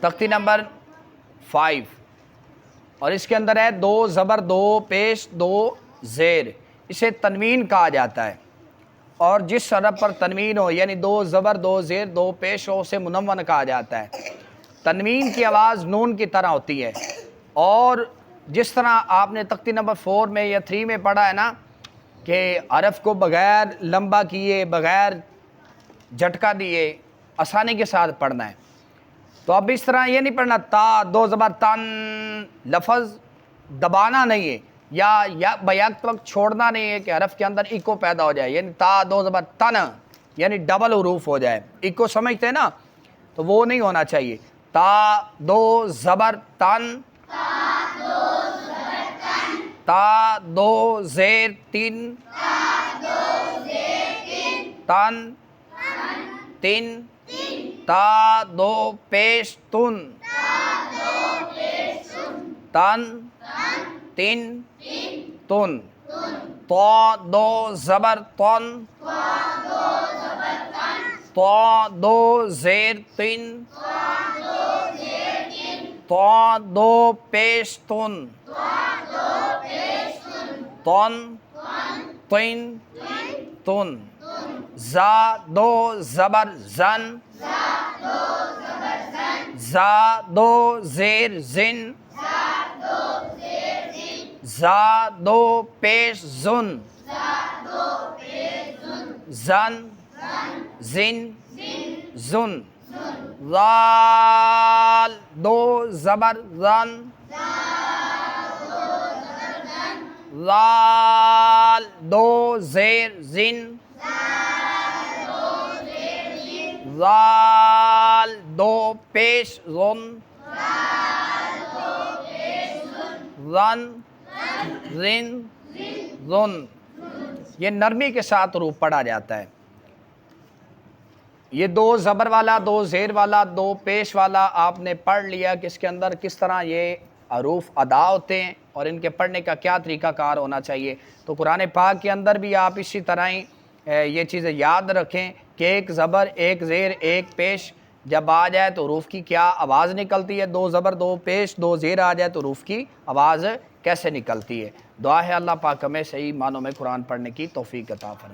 تختی نمبر 5، اور اس کے اندر ہے 2 زبر 2 پیش 2 زیر، اسے تنوین کہا جاتا ہے، اور جس حرف پر تنوین ہو یعنی 2 زبر 2 زیر 2 پیش ہو اسے منون کہا جاتا ہے۔ تنوین کی آواز نون کی طرح ہوتی ہے، اور جس طرح آپ نے تختی نمبر 4 میں یا 3 میں پڑھا ہے نا کہ حرف کو بغیر لمبا کیے بغیر جھٹکا دیے آسانی کے ساتھ پڑھنا ہے، تو اب اس طرح یہ نہیں پڑھنا تا 2 زبر تن، لفظ دبانا نہیں ہے، یا بیک وقت چھوڑنا نہیں ہے کہ حرف کے اندر ایکو پیدا ہو جائے، یعنی تا 2 زبر تن یعنی ڈبل حروف ہو جائے، ایکو سمجھتے ہیں نا، تو وہ نہیں ہونا چاہیے۔ تا 2 زبر تن، تا 2 زیر 3، تن 3، تا 2 پیش تن، تن 3 تن، تا 2 زبر تن، تا 2 زیر 3، تا 2 پیش تن، تن 3 تن، زا 2 زبر زن، زا 2 زیر زن، زا 2 پیش زن، زن زن زن، زال 2 زبر زن، زال 2 زیر زن، زال 2 پیش زن، زن زن زن، یہ نرمی کے ساتھ حروف پڑھا جاتا ہے۔ یہ 2 زبر والا 2 زیر والا 2 پیش والا آپ نے پڑھ لیا کہ اس کے اندر کس طرح یہ حروف ادا ہوتے ہیں اور ان کے پڑھنے کا کیا طریقہ کار ہونا چاہیے، تو قرآن پاک کے اندر بھی آپ اسی طرح ہی یہ چیزیں یاد رکھیں کہ 1 زبر 1 زیر 1 پیش جب آ جائے تو حروف کی کیا آواز نکلتی ہے، 2 زبر 2 پیش 2 زیر آ جائے تو حروف کی آواز کیسے نکلتی ہے۔ دعا ہے اللہ پاک ہمیں صحیح معنوں میں قرآن پڑھنے کی توفیق عطا فرمائے۔